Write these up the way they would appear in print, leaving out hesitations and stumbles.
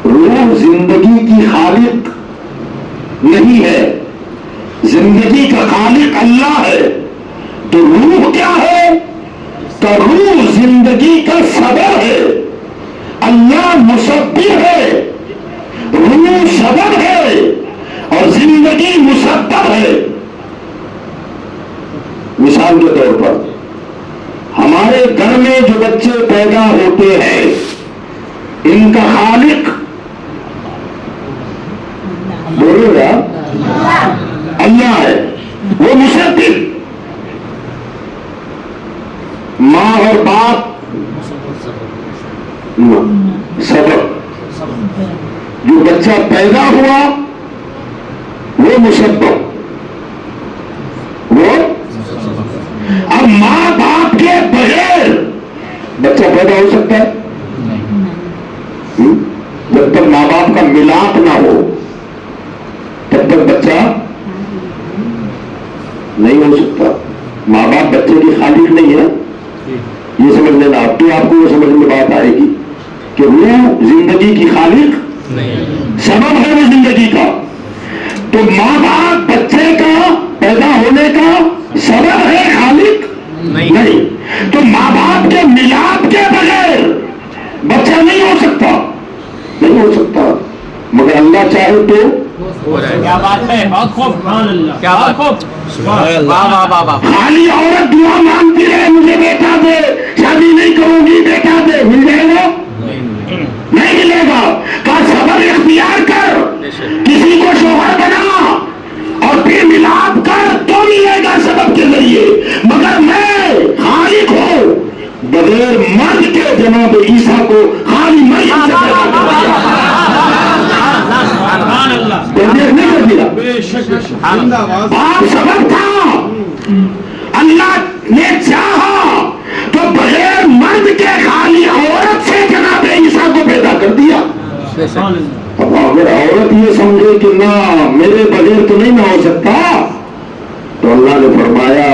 روح زندگی کی خالق نہیں ہے، زندگی کا خالق اللہ ہے. تو روح کیا ہے؟ تو روح زندگی کا سبب ہے، اللہ مسبب ہے، روح سبب ہے اور زندگی مسبب ہے. مثال کے طور پر ہمارے گھر میں جو بچے پیدا ہوتے ہیں ان کا خالق بولو گا اللہ ہے، وہ مسبب. ماں اور باپ سبب. جو بچہ پیدا ہوا وہ مسبب. وہ اب ماں باپ کے بغیر بچہ پیدا ہو سکتا ہے؟ جب تک ماں باپ کا ملاپ نہ ہو تب تک بچہ نہیں ہو سکتا. ماں باپ بچے کی خالق نہیں ہے، یہ سمجھ لینا. اب تو آپ کو وہ سمجھ میں بات آئے گی کہ وہ زندگی کی خالق سبب ہے، وہ زندگی کا. تو ماں باپ بچے کا پیدا ہونے کا سبب ہے، خالق نہیں. تو ماں باپ کے ملاپ کے بغیر بچہ نہیں ہو سکتا، نہیں ہو سکتا. مگر اللہ چاہے تو کیا بات ہے، بہت خوب، کیا بات خوب. خالی عورت دعا مانگتی رہے مجھے بیٹا دے، شادی نہیں کروں گی، بیٹا دے، مل جائے گا؟ نہیں ملے گا. کا صبر اختیار کر، کسی کو شوہر بنا اور پھر ملاپ کر تو ملے گا سبب کے ذریعے. مگر میں خالق ہوں بغیر مرد کے. جناب عیسیٰ کو خالی مریم سے پیدا کر دیا. باپ سبب تھا، اللہ نے چاہا تو بغیر مرد کے خالی عورت سے جناب عیسیٰ کو پیدا کر دیا. اب اگر عورت یہ سمجھے کہ نہ میرے بغیر تو نہیں نہ ہو سکتا، تو اللہ نے فرمایا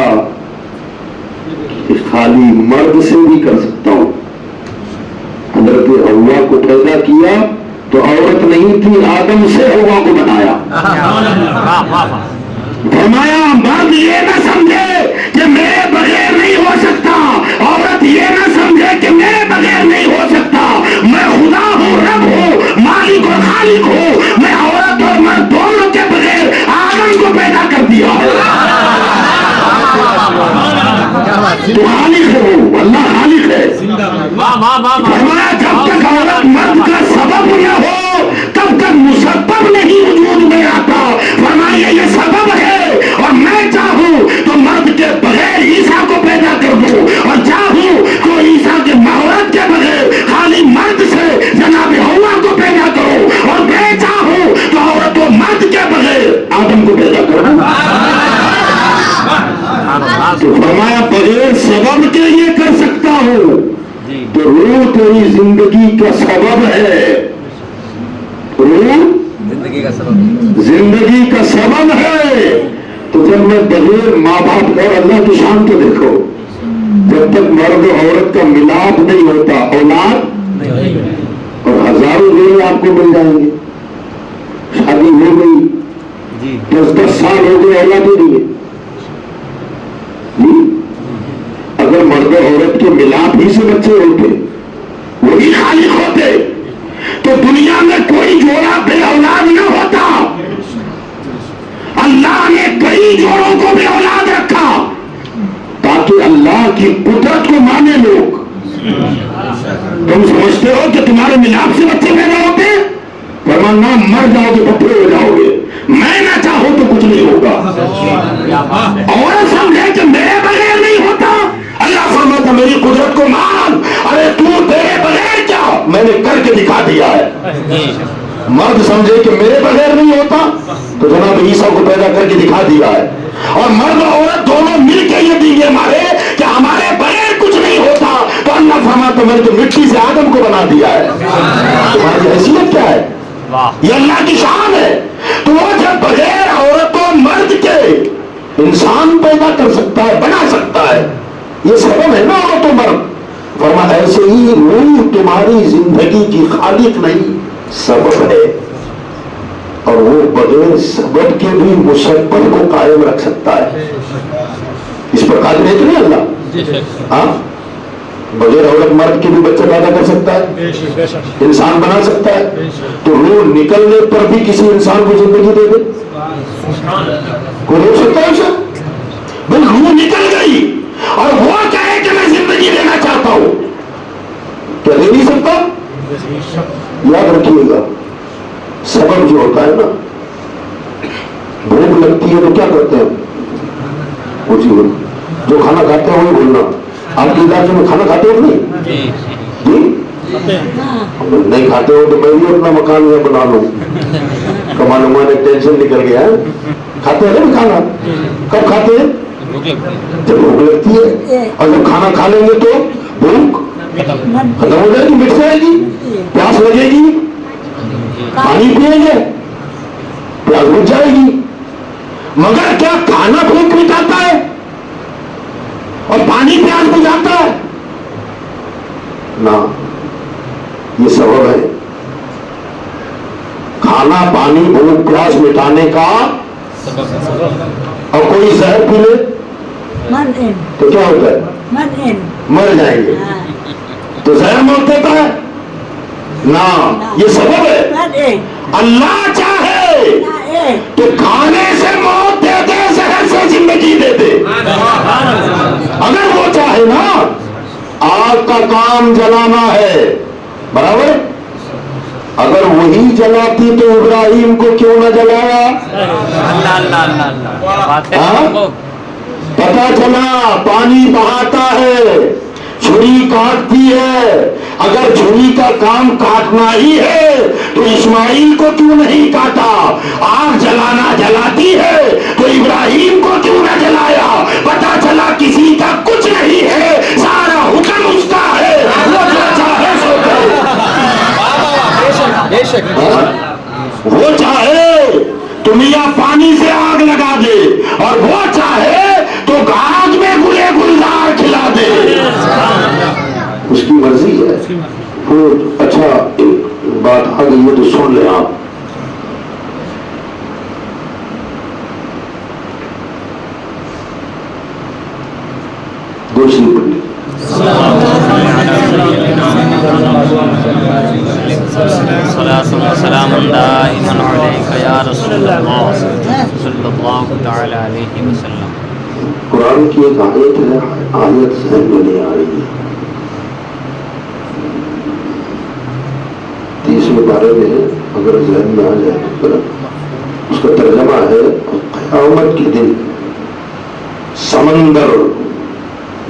کہ خالی مرد سے بھی کر سکتا ہوں. حضرت حوا کو پیدا کیا تو عورت نہیں تھی، آدم سے حوا کو بنایا. فرمایا مرد یہ نہ سمجھے کہ میرے بغیر نہیں ہو سکتا، عورت یہ نہ سمجھے کہ میرے بغیر نہیں ہو سکتا. میں خدا ہوں، رب ہوں، مالک اور خالق ہوں. میں عورت اور مرد دونوں کے بغیر آدم کو پیدا کر دیا ہے. تو خالق ہو، اللہ خالق ہے. فرمایا جب تک عورت مرد کا سبب نہ ہو تب تک مسبب نہیں وجود میں آتا. فرمایا یہ سبب ہے اور میں چاہوں تو مرد کے بغیر عیسیٰ کو پیدا کر دوں، اور چاہوں تو عیسیٰ کے عورت کے بغیر خالی مرد سے جناب حوا کو پیدا کروں، اور میں چاہوں تو عورت و مرد کے بغیر آدم کو پیدا کروں. تو فرمایا بغیر سبب کے یہ کر سکتا ہوں. تو روح تیری زندگی کا سبب ہے، روح زندگی کا سبب ہے. تو جب میں بغیر ماں باپ اور اللہ کی شان کو دیکھو، جب تک مرد و عورت کا ملاپ نہیں ہوتا اولاد، اور ہزاروں دن آپ کو مل جائیں گے. شادی ہو گئی، 10 سال ہو گئے، اولاد ہی نہیں ہے. اگر مرد و عورت کے ملاپ ہی سے بچے ہوتے، وہی خالق ہوتے، تو دنیا میں کوئی جوڑا بے اولاد نہ ہوتا. اللہ نے کئی جوڑوں کو بے اولاد رکھا تاکہ اللہ کی قدرت کو مانے لوگ. تم سمجھتے ہو کہ تمہارے ملاپ سے بچے پیدا ہوتے؟ فرمانا مر جاؤ گے، بھٹے ہو جاؤ گے. میں نہ چاہوں تو کچھ نہیں ہوگا. اور سمجھے کہ میرے بغیر نہیں ہوتا. اللہ فرماتا میری قدرت کو مان. ارے تو تیرے بغیر کیا، میں نے کر کے دکھا دیا ہے. مرد سمجھے کہ میرے بغیر نہیں ہوتا تو جناب عیسیٰ کو پیدا کر کے دکھا دیا ہے. اور مرد اور عورت دونوں مل کے یہ ڈینگے مارے کہ ہمارے بغیر کچھ نہیں ہوتا، تو اللہ فرماتا میں نے تو مٹی سے آدم کو بنا دیا ہے. تمہاری حیثیت کیا ہے؟ یہ اللہ کی شان ہے. تو وہ جب بغیر عورت و مرد کے انسان پیدا کر سکتا ہے، بنا سکتا ہے، یہ سبب ہے نا عورت و مرد. فرمایا ایسے ہی روح تمہاری زندگی کی خالق نہیں، سبب ہے اور وہ بغیر سبب کے بھی مسبب کو قائم رکھ سکتا ہے. اس پر قادر ہے کہ نہیں اللہ؟ ہاں، بغیر عورت مرد کے بھی بچہ پیدا کر سکتا ہے، انسان بنا سکتا ہے. تو روح نکلنے پر بھی کسی انسان کو زندگی دے دے، کوئی روک سکتا ہے اسے؟ بھائی روح نکل گئی اور وہ کہے کہ میں زندگی دینا چاہتا ہوں، کیا دے نہیں سکتا؟ یاد رکھیے گا، سبب جو ہوتا ہے نا، بھوک لگتی ہے تو کیا کرتے ہیں؟ جو کھانا کھاتے ہیں وہی بولنا. آپ کے علاقے میں کھانا کھاتے ہو نہیں؟ جی نہیں کھاتے ہو تو میں بھی اپنا مکان میں بنا لوں، کمانے مانے ٹینشن نکل گیا. کھاتے ہیں نا کھانا؟ کب کھاتے ہیں؟ جب بھوک لگتی ہے. اور جب کھانا کھا لیں گے تو بھوک ختم ہو جائے گی، مٹ جائے گی، پیاس لگے گی، پانی پیئیں گے، پیاس بجھ جائے گی. مگر کیا کھانا بھوک مٹاتا ہے اور پانی پیاس بجھاتا ہے؟ نہ، یہ سبب ہے. کھانا پانی بھوک پیاس مٹانے کا اور کوئی زہر پی لے تو کیا ہوتا ہے؟ مر جائیں گے. تو زہر موت دیتا ہے؟ نہ، یہ سبب ہے. اللہ چاہے تو کھانے سے موت دے دے، زہر سے زندگی دے دے. اگر وہ چاہے نا، آگ کا کام جلانا ہے، برابر. اگر وہی جلاتی تو ابراہیم کو کیوں نہ جلایا؟ پتا چلا پانی بہاتا ہے، چھری کاٹتی ہے. اگر چھری کا کام کاٹنا ہی ہے تو اسماعیل کو کیوں نہیں کاٹا؟ آگ جلانا جلاتی ہے تو ابراہیم کو کیوں نہ جلایا؟ پتا چلا کسی کا کچھ نہیں ہے، سارا حکم اس کا ہے، وہ جو چاہے سو کرے. وہ چاہے تو میاں پانی سے آگ لگا دے، اور وہ چاہے تو آگ میں گلے گلزار کھلا دے. اس کی مرضی ہے. اچھا ایک بات آ گئی ہے تو سن لیں آپ. دوسری پڑھی سلام دائما علیک یا رسول اللہ صلی اللہ تعالی علیہ وسلم. قرآن کی ایک آیت ہے، آیت ذہن میں نہیں آ رہی ہے. 30ویں پارے میں اگر ذہن میں آ جائے تو اس کا ترجمہ ہے قیامت کے دن سمندر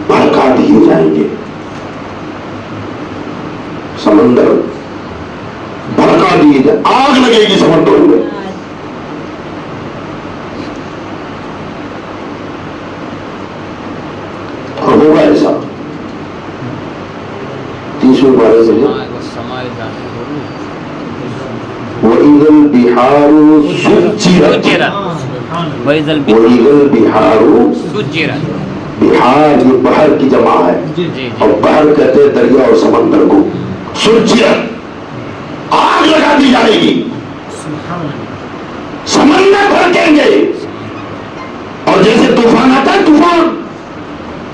بھڑکا دیے جائیں گے. سمندر بھڑکا دیے جائیں، آگ لگے گی سمندر میں. اور ہوگا ایسا. 30ویں پارے میں وَإِذَا الْبِحَارُ سُجِّرَتْ. وَإِذَا الْبِحَارُ سجرت. بحار یہ بحر کی جمع ہے، اور بحر کہتے ہیں دریا اور سمندر کو. سجرت، آگ لگا دی جائے گی، سمندر بھڑکیں گے. اور جیسے طوفان آتا ہے، طوفان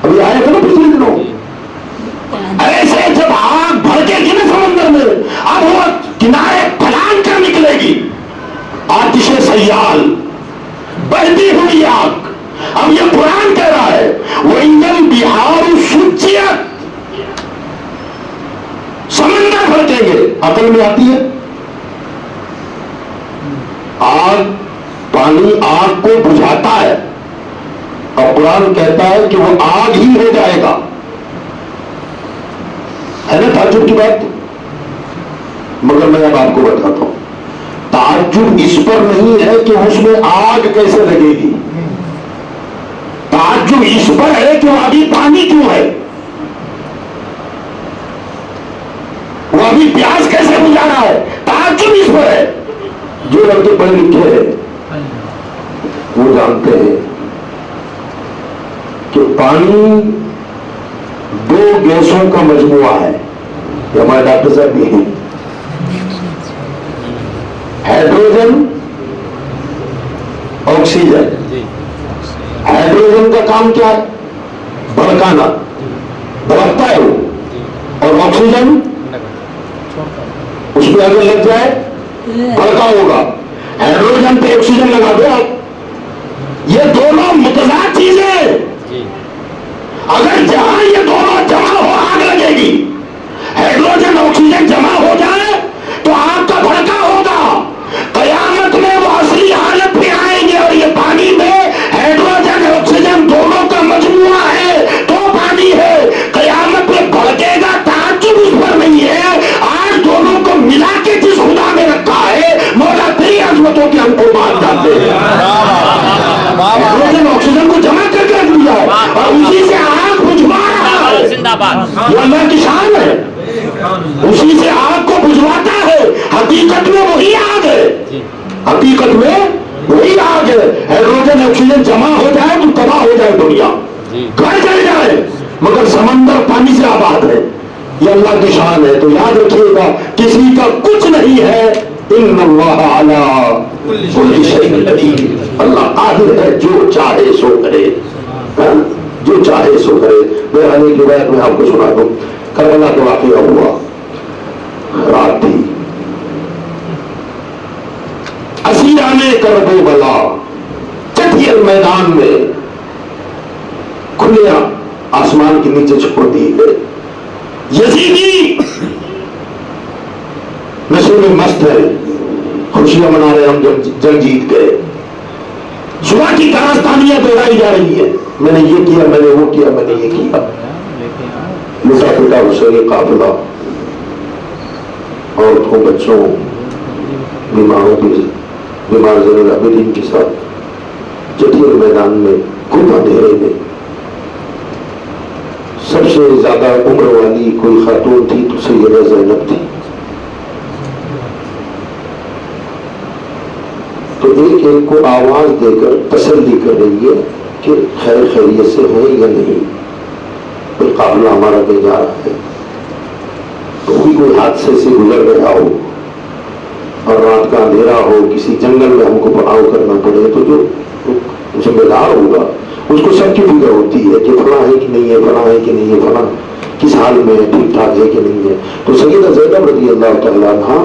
ابھی آئے تھے نا پچھلے دنوں، ایسے جب آگ بھڑکے گی نا سمندر میں، اب وہ کنارے پھلان کر نکلے گی. آتش سیال، بہتی ہوئی آگ. اب یہ قرآن کہہ رہا ہے وَإِذَا الْبِحَارُ سُجِّرَتْ، سمندر بھڑکیں گے. عقل میں آتی ہے؟ آگ، پانی آگ کو بجھاتا ہے، اور قرآن کہتا ہے کہ وہ آگ ہی ہو جائے گا. ہے نا تعجب کی بات؟ مگر میں اب آپ کو بتاتا ہوں، تعجب اس پر نہیں ہے کہ اس میں آگ کیسے لگے گی. تعجب اس پر ہے کہ وہ ابھی پانی کیوں ہے، وہ ابھی پیاس کیسے بجھا رہا ہے. تعجب اس پر ہے. جو لڑکے پڑھے لکھے ہیں وہ جانتے ہیں کہ پانی 2 گیسوں کا مجموعہ ہے. یہ ہمارے ڈاکٹر صاحب بھی ہیں. Hydrogen oxygen. ہائیڈروجن کا کام کیا ہے؟ بھڑکانا، بھڑکتا ہے وہ. اور آکسیجن اس پہ اگر لگ جائے بھڑکا ہوگا. ہائیڈروجن پہ آکسیجن لگا دو آپ. یہ دونوں متضاد چیزیں، اگر جہاں یہ دونوں جمع ہو آگ لگے گی. ہائیڈروجن آکسیجن جمع ہو جائے تو آگ کا بھڑکا ہوگا. قیامت میں وہ اصلی حالت میں آئیں گے. اور یہ پانی میں ہائیڈروجن آکسیجن دونوں کا مجموعہ ہے تو پانی ہے. قیامت میں بھڑکے گا، تعجب اس پر نہیں ہے. آج دونوں کو ملا کے جس خدا نے رکھا ہے، مولا تیری عظمتوں کے ہم قربان جاتے ہیں. ہائیڈروجن آکسیجن کو جمع کر کے رکھ دیا ہے اور اسی سے آگ بجھوا رہا ہے. یہ اللہ کی شان ہے. اسی سے آگ کو بجھواتا ہے. حقیقت میں وہی آگ ہے. حقیقت میں وہی آگ ہے. ہائیڈروجن آکسیجن جمع ہو جائے تو تباہ ہو جائے دنیا، گھر جل جائے، مگر سمندر پانی سے آباد ہے. یہ اللہ کی شان ہے. تو یاد رکھیے گا، کسی کا کچھ نہیں ہے. ان اللہ علی کل شیء قدیر. اللہ قادر ہے، جو چاہے سو کرے، جو چاہے سو کرے. میں ایک روایت میں آپ کو سنا دوں. کربلا کا واقعہ ہوا، رات تھی. اسیران کربلا چٹھیل میدان میں کھلے آسمان کے نیچے چھوڑ دیے گئے. یزیدی نشے میں مست ہے، خوشیاں منا رہے، ہم جنگ جیت گئے. صبح کی داستانیاں دوہرائی جا رہی ہے. میں نے یہ کیا، میں نے وہ کیا، میں نے یہ کیا. لٹا پٹا حسین قافلہ، عورتوں، بچوں، بیماروں کے بیمار زین العابدین کے ساتھ چٹھیل میدان میں گم اندھیرے میں. سب سے زیادہ عمر والی کوئی خاتون تھی تو سیدہ زینب تھی. تو ایک ایک کو آواز دے کر تسلی کر رہی ہے کہ خیر خیریت سے ہے یا نہیں، کوئی قافلہ ہمارا کہیں جا رہا ہے. تو بھی کوئی حادثے سے گزر گیا ہو اور رات کا اندھیرا ہو، کسی جنگل میں ہم کو پڑاؤ کرنا پڑے، تو جو ذمہ دار ہوگا اس کو سب کی فکر ہوتی ہے کہ فلاں ہے کہ نہیں ہے، فلاں ہے کہ نہیں ہے، فلاں کس حال میں ہے، ٹھیک ٹھاک ہے کہ نہیں ہے. تو سیدہ زینب رضی اللہ تعالیٰ عنہا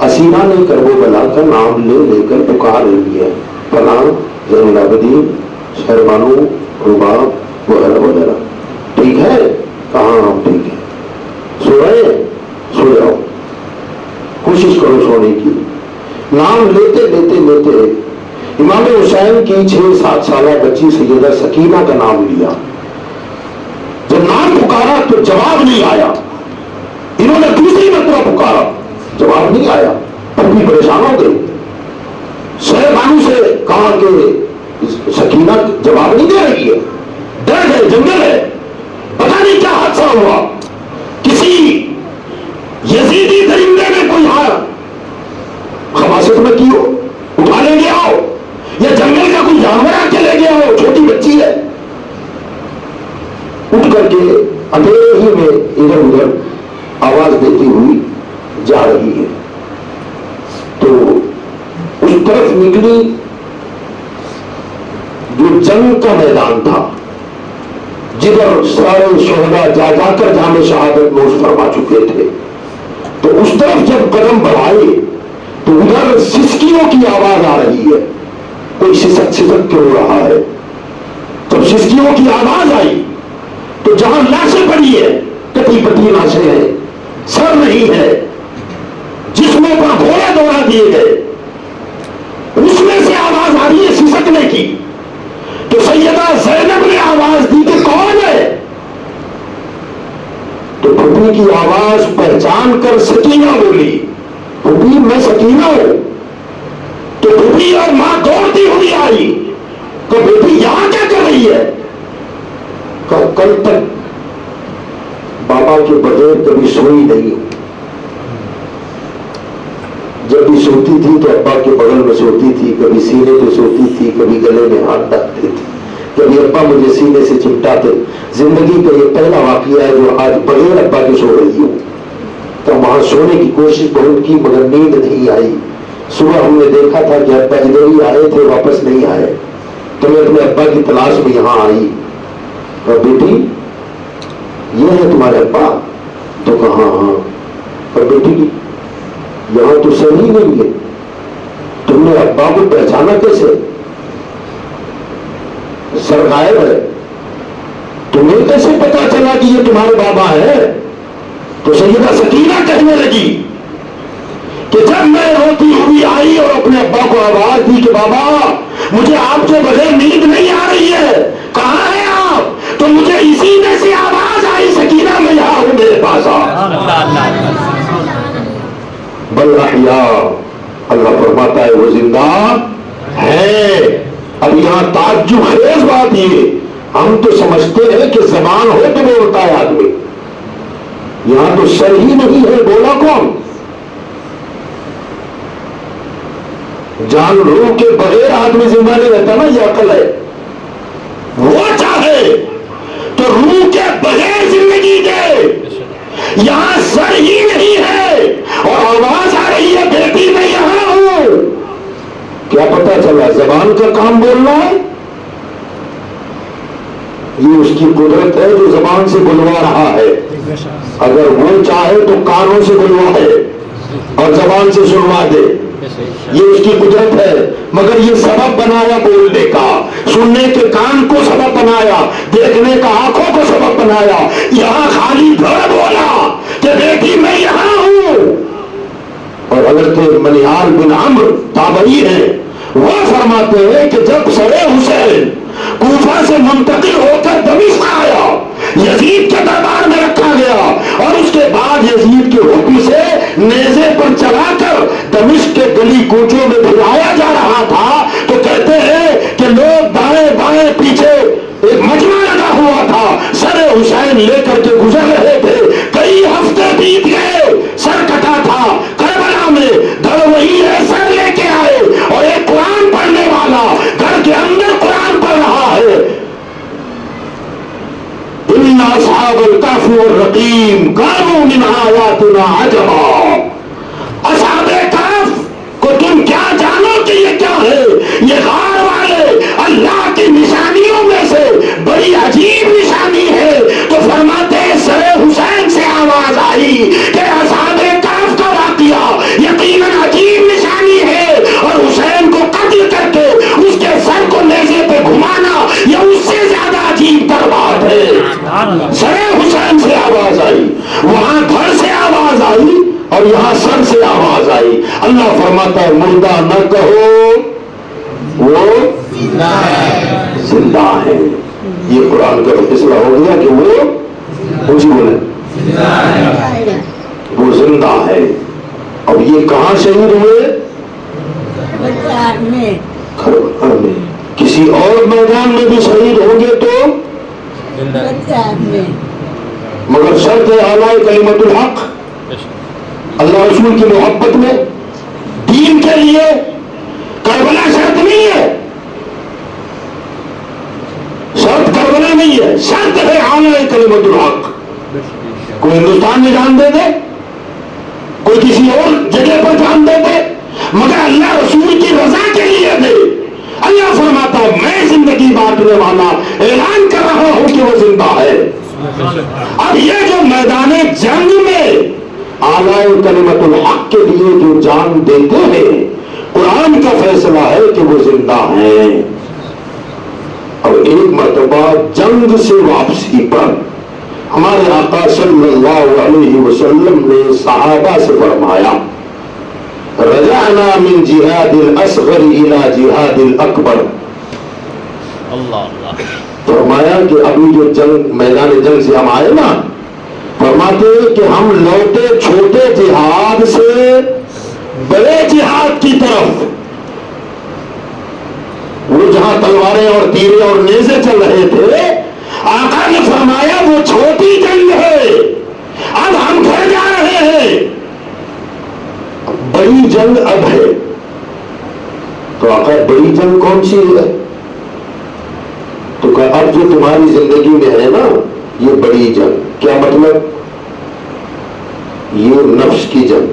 اسیران کربلا کا نام لے لے کر پکار رہی ہے، فلاں زین العابدین، شہر بانو، رباب وغیرہ وغیرہ. ٹھیک ہے؟ کہاں ہم ٹھیک ہے، سو رہے ہیں، سو جاؤ، کوشش کرو سونے کی. نام لیتے لیتے لیتے امام حسین کی 6-7 سالہ بچی سیدہ سکینہ کا نام لیا. جب نام پکارا تو جواب نہیں آیا. انہوں نے دوسری مرتبہ پکارا، جواب نہیں آیا. پھر بھی پریشان ہو گئی. شہر بانو سے کہا کہ سکینہ جواب نہیں دے رہی ہے، ڈر ہے، جنگل ہے، پتہ نہیں کیا حادثہ ہوا، کسی یزیدی درندے نے کوئی خباست میں کی ہو، اٹھا لے گیا ہو، یا جنگل کا کوئی جانور آ کے لے گیا ہو، چھوٹی بچی ہے. اٹھ کر کے اندھیرے ہی میں ادھر ادھر آواز دیتی ہوئی جا رہی ہے. تو اس طرف نکلی جو جنگ کا میدان تھا، جدھر سارے شہداء جا جا کر جام شہادت نوش فرما چکے تھے. تو اس طرف جب قدم بڑھائے تو ادھر سسکیوں کی آواز آ رہی ہے، کوئی سسک سسک کے ہو رہا ہے. جب سسکیوں کی آواز آئی تو جہاں لاشیں پڑی ہے، کٹی پٹی لاشیں ہیں، سر نہیں ہے، جسموں پر گھوڑے دوڑا دیے گئے، اس میں سے آواز آ رہی ہے سسکنے کی. تو سیدہ زینب نے آواز دی کہ کون ہے؟ تو پھوپھی کی آواز پہچان کر سکینہ بولی، پھوپھی میں سکینہ ہوں. تو پھوپھی اور ماں دوڑتی ہوئی آئی کہ بیٹی یہاں کیا کر رہی ہے؟ کہ کل تک بابا کے بغیر کبھی سوئی نہیں ہوں. جب بھی سوتی تھی تو ابا کے بغل میں سوتی تھی، کبھی سینے پہ سوتی تھی، کبھی گلے میں ہاتھ ڈالتی تھی، کبھی ابا مجھے سینے سے چمٹاتے. زندگی کا یہ پہلا واقعہ ہے جو آج بغیر ابا کے سو رہی ہوں. تو وہاں سونے کی کوشش بہت کی مگر نیند نہیں آئی. صبح ہم نے دیکھا تھا کہ ابا ادھر ہی آئے تھے، واپس نہیں آئے، تو میں اپنے ابا کی تلاش میں یہاں آئی، اور بیٹی یہ ہے تمہارے ابا؟ تو کہا ہاں، اور بیٹی یہاں تو صحیح نہیں ہے، تم نے ابا کو پہچانا کیسے؟ سر غائب ہے، تمہیں کیسے پتا چلا کہ یہ تمہارے بابا ہے؟ تو سیدہ سکینہ کہنے لگی کہ جب میں روتی ہوئی آئی اور اپنے ابا کو آواز دی کہ بابا مجھے آپ کے بغیر نیند نہیں آ رہی ہے، کہاں ہیں آپ؟ تو مجھے اسی میں سے آواز آئی سکینہ میں یہاں ہوں، میرے پاس آ۔ بل احیاء، اللہ فرماتا ہے وہ زندہ ہے۔ اب یہاں تعجب خیز بات یہ، ہم تو سمجھتے ہیں کہ زبان ہو تو بولتا ہے آدمی، یہاں تو سر ہی نہیں ہے، بولا کون؟ جان روح کے بغیر آدمی زندہ نہیں رہتا نا، یہ عقل ہے۔ وہ چاہے تو روح کے بغیر زندگی دے، یہاں سر ہی نہیں ہے اور آواز آ رہی ہے بیٹی میں یہاں ہوں، کیا پتا چلا؟ زبان کا کام بولنا ہے، یہ اس کی قدرت ہے جو زبان سے بلوا رہا ہے۔ اگر وہ چاہے تو کانوں سے بلوائے اور زبان سے سنوا دے، یہ اس کی قدرت ہے، مگر یہ سبب بنایا بولنے کا، سننے کے کان کو سبب بنایا، دیکھنے کا آنکھوں کو سبب بنایا، یہاں خالی گھر بولا کہ بیٹی میں یہاں ہوں۔ اور حضرت منیہال بن عمرو تابعی ہیں، وہ فرماتے ہیں کہ جب سر حسین کوفہ سے منتقل ہو کر دمشق آیا، یزید کے دربار میں رکھا گیا، اور اس کے بعد یزید کے حکم سے نیزے پر چلا کر دمشق کے گلی کوچوں میں پھرایا جا رہا تھا، تو کہتے ہیں کہ لوگ دائیں بائیں پیچھے ایک مجمع لگا ہوا تھا، سر حسین لے کر کے گزر رہے تھے، کئی ہفتے بیت گئے، سر کٹا تھا کربلا میں، گھر وہی ہے، سر لے کے آئے، اور ایک قرآن پڑھنے والا گھر کے اندر قرآن پڑھ رہا ہے۔ ان اصحاب الکہف والرقیم کانوا من آیاتنا عجبا، اصحاب کہف کو تم کیا جانو کہ یہ کیا ہے؟ یہ غار والے اللہ کی نشانیوں میں سے بڑی عجیب نشانی ہے۔ تو فرماتے ہیں سر حسین سے آواز آئی کہ اصحاب کہف کا واقعہ یقیناً عجیب نشانی ہے، اور حسین کو قتل کر کے اس کے سر کو نیزے پہ گھمانا یہ اس سے زیادہ عجیب تر بات ہے۔ سر حسین سے آواز آئی، وہاں گھر سے آواز آئی، اور یہاں سر سے آواز آئی۔ اللہ فرماتا ہے مردہ نہ کہو، وہ زندہ ہے۔ یہ قرآن کا فیصلہ ہو گیا کہ وہ اونچی بولے، وہ زندہ ہے۔ اب یہ کہاں شہید ہوئے؟ کربلا میں۔ کسی اور میدان میں بھی شہید ہوں گے تو مگر شرط ہے اعلیٰ کلمت الحق، اللہ رسول کی محبت میں، دین کے لیے۔ کربلا شرط نہیں ہے، شرط کربلا نہیں ہے، شرط ہے اعلیٰ کلمت الحق۔ کوئی ہندوستان میں جان دے دے، کوئی کسی اور جگہ پر جان دے دے، مگر اللہ رسول کی رضا کے لیے دے۔ اللہ فرماتا ہے میں زندگی بانٹنے والا اعلان کر رہا ہوں کہ وہ زندہ ہے۔ اب یہ جو میدان جنگ میں اعلیٰ کلمت الحق کے لیے جو جان دیتے ہیں، قرآن کا فیصلہ ہے کہ وہ زندہ ہیں۔ اور ایک مرتبہ جنگ سے واپسی پر ہمارے آقا صلی اللہ علیہ وسلم نے صحابہ سے فرمایا رجعنا من جہاد الاصغر الى جہاد الاکبر۔ فرمایا کہ ابھی جو جنگ میدان جنگ سے ہم آئے نا، فرماتے ہیں کہ ہم لوٹے چھوٹے جہاد سے بڑے جہاد کی طرف، وہ جہاں تلواریں اور تیرے اور نیزے چل رہے تھے، آقا نے فرمایا وہ چھوٹی جنگ ہے، اب ہم گھر جا رہے ہیں، بڑی جنگ اب ہے۔ تو آقا بڑی جنگ کون سی ہے؟ تو کہا اب جو تمہاری زندگی میں ہے نا یہ بڑی جنگ۔ کیا مطلب؟ یہ نفس کی جنگ،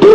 2,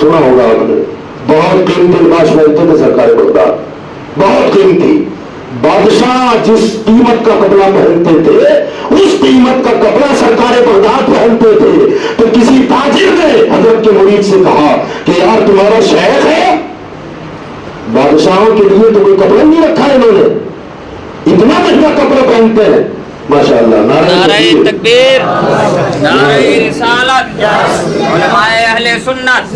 سنا ہوگا آپ نے، بہت قیمتی لباس پہنتے تھے سرکار بغداد، بہت قیمتی. بادشاہ جس قیمت کا کپڑا پہنتے تھے اس قیمت کا کپڑا سرکار بغداد پہنتے تھے. تو کسی تاجر نے حضرت کے مرید سے کہا کہ یار تمہارا شیخ ہے، بادشاہوں کے لیے تو کوئی کپڑا نہیں رکھا ہے انہوں نے، اتنا مہنگا کپڑا پہنتے ہیں. ماشاء اللہ. نعرہ تکبیر، نعرہ رسالت، علماء اہل سنت،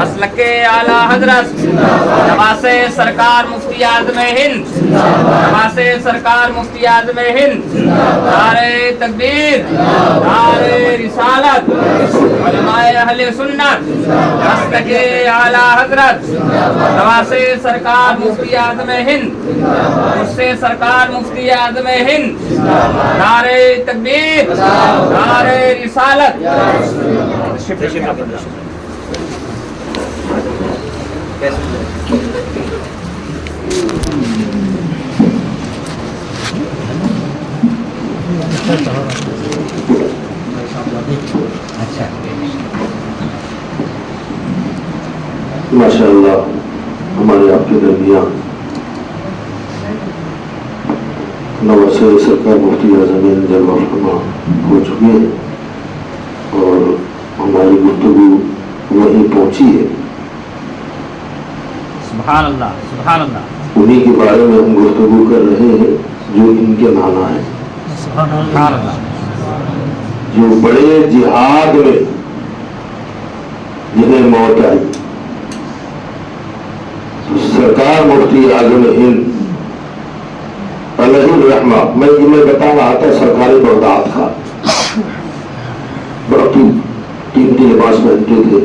مسلک اعلی حضرت نواز سرکار مفتی اعظم ہند، نواز سرکار مفتی اعظم ہند. نعرہ تکبیر، نعرہ رسالت، علماء اہل سنت، مسلک اعلی حضرت نواز سرکار مفتی اعظم ہند، مجھ سے سرکار مفتی اعظم ہند. نعرہ تکبیر، نعرہ رسالت. ماشاء اللہ ہمارے آپ کے درمیان نواز سرکار مفتی اعظم ہند جلوہ فرما ہو چکے ہیں اور ہماری گفتگو وہیں پہنچی ہے. سبحان اللہ، سبحان اللہ. انہی کے بارے میں ہم گفتگو کر رہے ہیں جو ان کے نانا ہیں، سبحان اللہ، جو بڑے جہاد میں جنہیں موت آئی. سرکار مفتی اعظم ہند علیہ الرحمہ، میں بتا رہا تھا سرکار بغداد کا بڑا قیمتی لباس پہنتے تھے.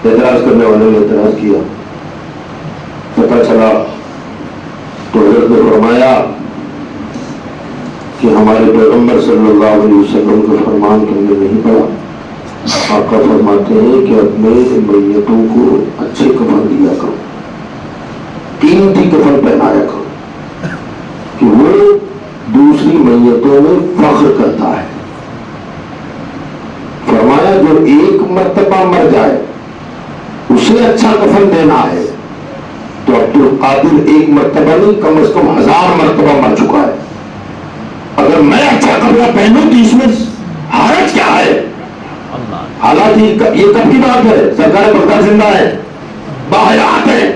اعتراض کرنے والے نے اعتراض کیا، پتہ چلا تو حضرت نے فرمایا کہ ہمارے پیغمبر صلی اللہ علیہ وسلم کا فرمان تم نے نہیں پڑھا. آقا فرماتے ہیں کہ اپنے میتوں کو اچھے کفن دیا کرو، قیمتی کفن پہنایا کرو کہ وہ دوسری میتوں میں فخر کرتا ہے. فرمایا جو ایک مرتبہ مر جائے اسے اچھا کفن دینا ہے تو عبد القادر ایک مرتبہ نہیں کم از کم 1000 مرتبہ مر چکا ہے. اگر میں اچھا کپڑا پہنوں تو اس میں حرج کیا ہے؟ حالانکہ یہ کب کی بات ہے؟ سرکار بغداد زندہ ہے، باحیات ہے،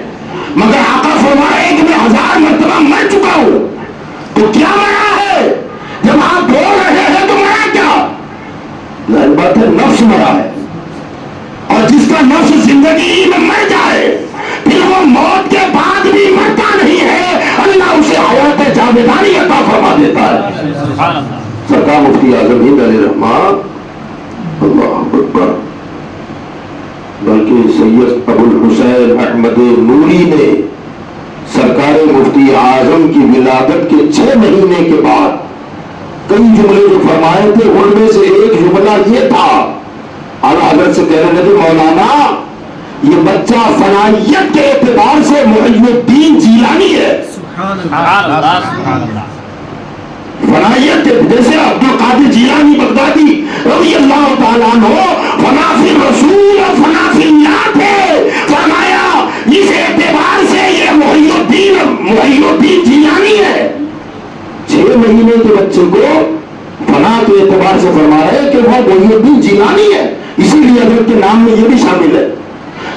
مگر آقا فرمائے کہ میں 1000 مرتبہ مر چکا ہوں. تو کیا مرا ہے؟ جب آپ بول رہے ہیں تو مرا کیا؟ ظاہر بات ہے نفس مرا ہے، اور جس کا نفس زندگی میں مر جائے پھر وہ موت کے بعد بھی مرتا نہیں ہے، اللہ اسے حیات جاویدانی عطا فرما دیتا ہے. سرکار مفتی اعظم ہند علیہ الرحمہ، اللہ اکبر، بلکہ سید ابو الحسین احمد نوری نے سرکار مفتی اعظم کی ولادت کے 6 مہینے کے بعد کئی جملے جو فرمائے تھے ان میں سے ایک جملہ یہ تھا، اعلیٰ حضرت سے کہنے لگے مولانا یہ بچہ فنائیت کے اعتبار سے محی الدین جیلانی ہے. فنائیت جیسے عبد القادر جیلانی بغدادی رضی اللہ تعالیٰ عنہ فنا فی الرسول اور فنا فی اللہ تھے. فرمایا اس اعتبار سے یہ محی الدین جیلانی ہے. 6 مہینے کے بچے کو فنا کے اعتبار سے فرما رہے کہ وہ محی الدین جیلانی ہے، اسی لیے حضرت کے نام میں یہ بھی شامل ہے.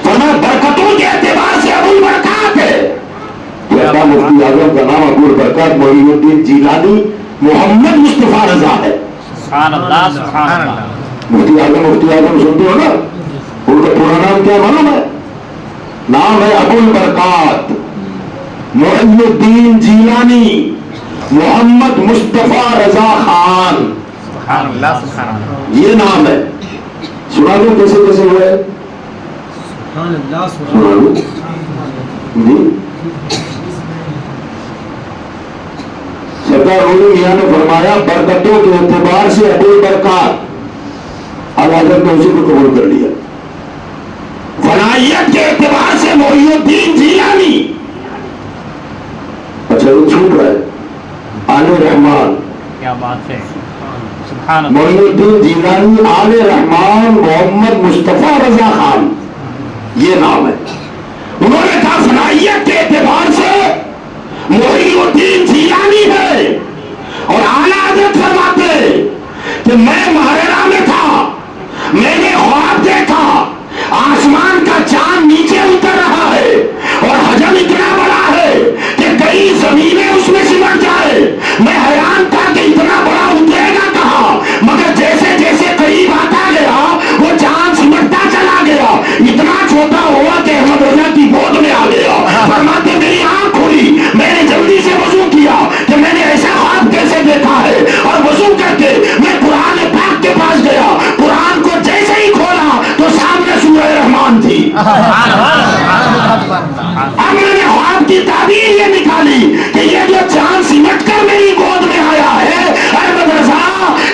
فرمایا برکتوں کے اعتبار سے ابو البرکات ہے. مفتی اعظم کا نام ابو البرکات محی الدین جیلانی محمد مصطفیٰ رضا ہے. سبحان اللہ، سبحان اللہ. مفتی اعظم سنتے ہو نا، ان کا پورا نام کیا معلوم ہے؟ نام ہے ابو البرکات محی الدین جیلانی محمد مصطفیٰ رضا خان. سبحان اللہ، سبحان اللہ. یہ نام ہے. سنا دوں کیسے کیسے ہوئے؟ سنا دوں جی. سرکار رومی میاں نے فرمایا برکتوں کے اعتبار سے ابو البرکات، اعلیٰ حضرت نے اسی کو قبول کر لیا. فنائیت کے اعتبار سے محی الدین جیلانی. اچھا یہ چھوٹ رہا ہے آل رحمان، کیا بات ہے، سبحان اللہ. محی الدین جیلانی آل رحمان محمد مصطفیٰ رضا خان. یہ نام ہے. انہوں نے کہا صلاحیت کے اعتبار سے محی الدین جیلانی ہے. اور اعلیٰ حضرت فرماتے کہ میں مہرڑا میں تھا, میں نے خواب دیکھا آسمان کا چاند نیچے اتر رہا ہے اور حجم اتنا بڑا ہے کہ کئی زمینیں اس میں سمٹ جائے. میں حیران تھا کہ اتنا بڑا اترے گا کہاں, مگر جیسے جیسے قریب آتا گیا وہ چاند سمٹتا چلا گیا, اتنا چھوٹا ہوا کہ احمد رضا کی گود میں آ گیا. فرماتے میری آنکھ کھلی, میں نے جلدی سے وضو کیا کہ میں نے ایسا خواب کیسے دیکھا ہے, اور وضو کر کے میں قرآن پاک کے پاس گیا. قرآن کو جیسے ہی کھولا تو سامنے سورہ رحمان تھی. اب میں نے خواب کی تعبیر یہ نکالی کہ یہ جو چاند سمٹ کر میری گود میں آیا ہے, احمد رضا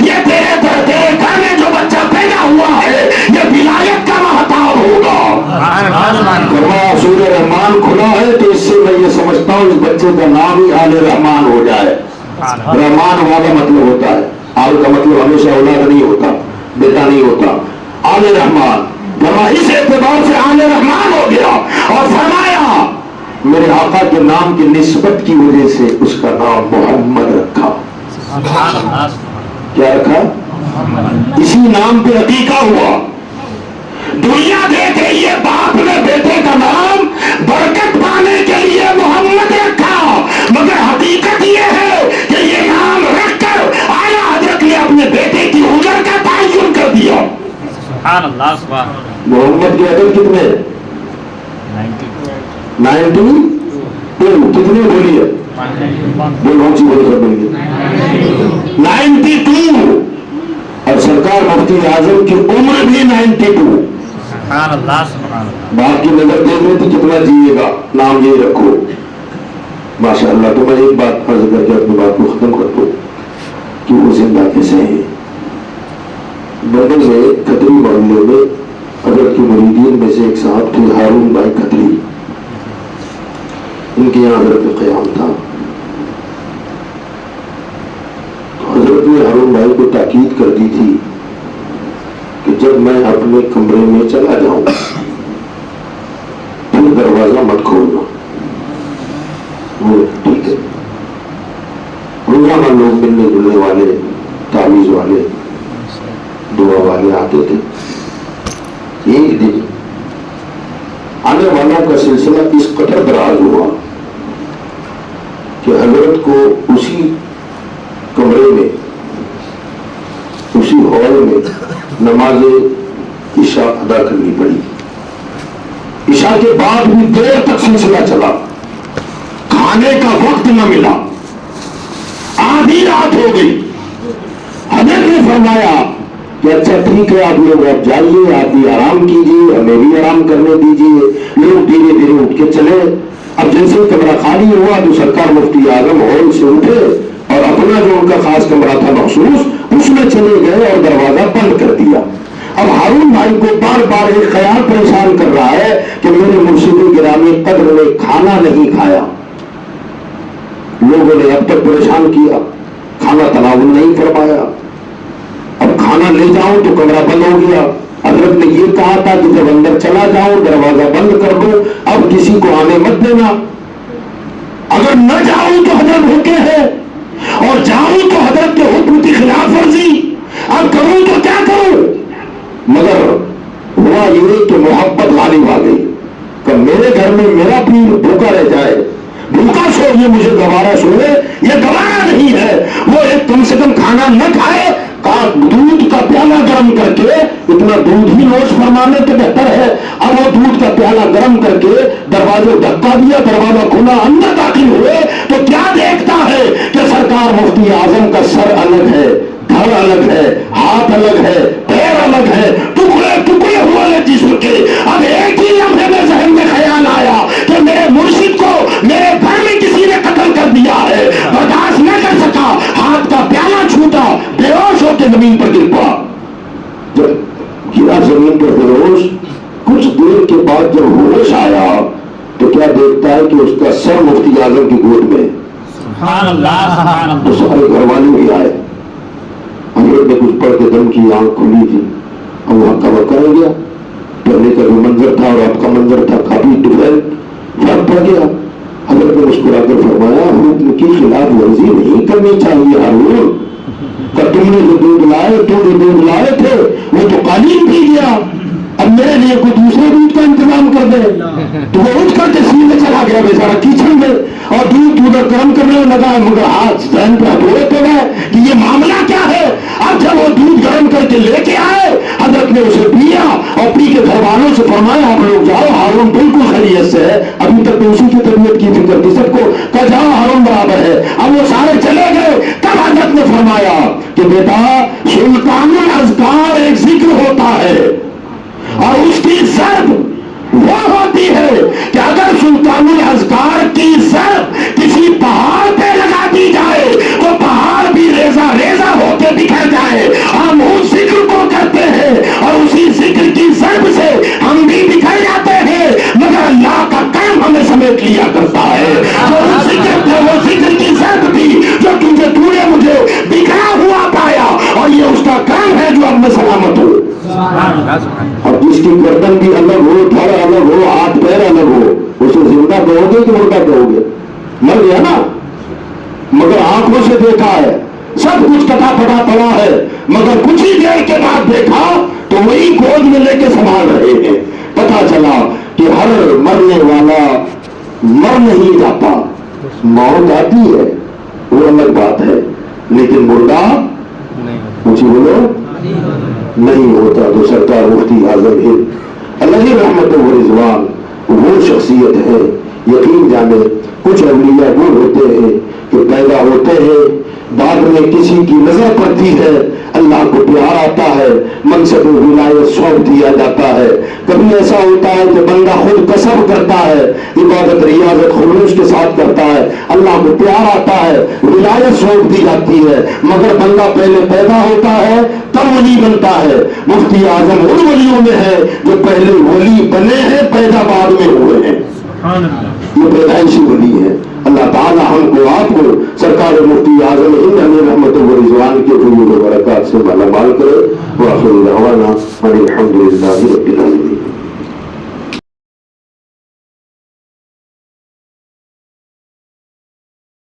یہ تیرے گھر میں جو بچہ پیدا ہوا ہے یہ ولایت کا مہتاب ہوگا. سورہ رحمان کھلا ہے تو اس سے میں یہ سمجھتا ہوں اس بچے کا نام ہی آل رحمان ہو جائے. رحمان والا مطلب ہوتا ہے, آل کا مطلب ہمیشہ اولاد نہیں ہوتا, بیٹا نہیں ہوتا. آل رحمان اس اعتبار سے آل رحمان ہو گیا. اور فرمایا میرے آقا کے نام کی نسبت کی وجہ سے اس کا نام محمد رکھا. کیا رکھا؟ اسی نام پہ عقیقہ ہوا. دنیا دیکھ رہی ہے باپ نے بیٹے کا نام برکت پانے کے لیے محمد رکھا, مگر حقیقت یہ ہے کہ یہ نام رکھ کر اعلیٰ حضرت نے اپنے بیٹے کی عمر کا تعین کر دیا. سبحان اللہ, سبحان اللہ. محمد کے عدد کتنے؟ 92. کتنے بولیے؟ بولو سی بولے سب بولیے 92. اور سرکار مفتی اعظم کی عمر بھی 92. سبحان اللہ, سبحان اللہ. باپ کی نظر دیکھ رہی تھی کتنا جیے گا, نام یہ رکھو. ماشاء اللہ. تو میں ایک بات عرض کر کے اپنی بات کو ختم کر دوں کہ وہ زندہ کیسے ہیں. بندر میں کھتری محلے میں حضرت کے مریدین میں سے ایک صاحب تھے ہارون بھائی کھتری. ان کے یہاں حضرت قیام تھا. حضرت نے ہارون بھائی کو تاکید کر دی تھی کہ جب میں اپنے کمرے میں چلا جاؤں پھر دروازہ مت کھولنا. وہ ٹھیک ہے. روزانہ لوگ ملنے جلنے والے, تعویذ والے, دعا والے آتے تھے. ایک دن آنے والوں کا سلسلہ اس قدر دراز ہوا کہ حضرت کو اسی کمرے میں, اسی ہال میں نماز عشاء ادا کرنی پڑی. عشاء کے بعد بھی دیر تک سلسلہ چلا, کھانے کا وقت نہ ملا, آدھی رات ہو گئی. حضرت نے فرمایا کہ اچھا ٹھیک ہے آپ لوگ اب جائیے, آپ بھی آرام کیجیے, ہمیں بھی آرام کرنے دیجیے. لوگ دھیرے دھیرے اٹھ کے چلے. اب جیسے کمرہ خالی ہوا تو سرکار مفتی اعظم ہال سے اٹھے اور اپنا جو ان کا خاص کمرہ تھا مخصوص اس میں چلے گئے اور دروازہ بند کر دیا. اب ہارون بھائی کو بار بار ایک خیال پریشان کر رہا ہے کہ میرے مرشد گرامی قدر نے کھانا نہیں کھایا. لوگوں نے اب تک پریشان کیا, کھانا تناول نہیں فرمایا. اب کھانا لے جاؤں تو کمرہ بند ہو گیا. حضرت نے یہ کہا تھا کہ جب اندر چلا جاؤں دروازہ بند کر دو, اب کسی کو آنے مت دینا. اگر نہ جاؤں تو حضرت بھوکے ہیں اور جاؤں تو حضرت کے حکم کی خلاف ورزی. اب کروں تو کیا کروں؟ مگر ہوا یہ کہ محبت غالب آ گئی کہ میرے گھر میں میرا پیر بھوکا رہ جائے, بھوکا سو یہ مجھے گوارا سوئے, یہ گوارا نہیں ہے. وہ ایک کم سے کم کھانا نہ کھائے, دودھ کا پیالہ گرم کر کے, اتنا دودھ ہی نوش فرمانے کے بہتر ہے. اب وہ دودھ کا پیالہ گرم کر کے دروازے دھکا دیا, دروازہ کھلا, اندر داخل ہوئے تو کیا دیکھتا ہے کہ سرکار مفتی اعظم کا سر الگ ہے, دھڑ الگ ہے, ہاتھ الگ ہے, پیر الگ ہے, ٹکڑے ٹکڑے ہوئے جسم کے. اب ایک ہی لمحے میں ذہن میں خیال آیا کہ میرے مرشد کو میرے گھر میں کسی نے قتل کر دیا ہے. برداشت نہ کر سکا, ہاتھ کا پیالہ چھوٹا, بے ہوش ہو کے زمین پر گر پڑا. جب گرا زمین پر بے ہوش, کچھ دیر کے بعد جب ہوش آیا تو کیا دیکھتا ہے کہ اس کا سر مفتی اعظم کی گود میں. سبحان اللہ, سبحان اللہ. تو سارے گھر والے بھی آئے. حضرت نے کچھ پڑھ کے دم کی, آنکھ کھلی تھی, اب وہ ہکا بکا رہ گیا. پہلے کا جو منظر تھا اور اب کا منظر تھا کافی ڈفرینٹ فرق پڑ گیا. حضرت نے مسکرا کر فرمایا حکم کی خلاف ورزی نہیں کرنی چاہیے ہارون. کہ تم نے جو دودھ لائے تھے وہ تو قالین پی گیا, اب میرے لیے کوئی دوسرے دودھ کا انتظام کر دے. تو وہ اٹھ کر تسلیم میں چلا گیا بیچارہ کیچڑ میں, اور دودھ گرم کرنے میں لگا, مگر ہاتھ ذہن پہ ہتھوڑے پہ گئے کہ یہ معاملہ کیا ہے. اب جب وہ دودھ گرم کر کے لے کے آئے, حضرت نے اسے پیا اور پی کے گھر والوں سے فرمایا آپ لوگ جاؤ, ہارون بالکل خیریت سے ہے, ابھی تک اسی کی طبیعت کی فکر تھی سب کو, کہ جاؤ ہارون برابر ہے. اب وہ سارے چلے گئے, تب حضرت نے فرمایا کہ بیٹا سلطان الاذکار ایک ذکر ہوتا ہے اور اس کی ضرب وہ ہوتی ہے کہ اگر سلطان الاذکار کی ضرب کسی پہاڑ پہ لگا دی جائے تو پہاڑ بھی ریزہ ریزہ ہو کے بکھر جائے. ہم اس ذکر کو کرتے ہیں اور اسی ذکر کی ضرب سے ہم بھی بکھر جاتے ہیں, مگر اللہ کا کام ہمیں سمیٹ لیا کرتا ہے. وہ ذکر کی ضرب بھی جو تو نے مجھے بکھرا ہوا پایا, اور یہ اس کا کام ہے جو اب میں سلامت ہوں. اب اس کی گردن بھی الگ ہو, تھوڑا الگ ہو, ہاتھ پیر الگ ہو, اسے زندہ کہو گے کہ مردہ کہو گے؟ مر گیا نا, مگر آنکھوں سے دیکھا ہے, سب کچھ کٹا پٹا پڑا ہے, مگر کچھ ہی دیر کے بعد دیکھا تو وہی گود میں لے کے سنبھال رہے ہیں. پتا چلا کہ ہر مرنے والا مر نہیں جاتا, موت آتی ہے وہ الگ بات ہے, لیکن مردہ مجھے بولو نہیں ہوتا. تو سرکار مفتی اعظم ہند اللہ رحمت و رضوان وہ شخصیت ہے, یقین جانے کچھ اولیاء وہ ہوتے ہیں کہ پیدا ہوتے ہیں, بعد میں کسی کی نظر پڑتی ہے, اللہ کو پیار آتا ہے, منصب ولایت سونپ دیا جاتا ہے. کبھی ایسا ہوتا ہے کہ بندہ خود کسب کرتا ہے, عبادت ریاضت خلوص کے ساتھ کرتا ہے, اللہ کو پیار آتا ہے, ولایت سونپ دی جاتی ہے, مگر بندہ پہلے پیدا ہوتا ہے تب ولی بنتا ہے. مفتی اعظم ان ولیوں میں ہے جو پہلے ولی بنے ہیں, پیدا بعد میں ہوئے ہیں, یہ پیدائشی ولی ہے. اللہ تعالیٰ ہم کو آپ کو سرکار مفتی اعظم ہند علیہ رحمت و رضوان کے فضول و برکات سے مالا مال کرے. وآخر دعوانا الحمد للہ رب العالمین.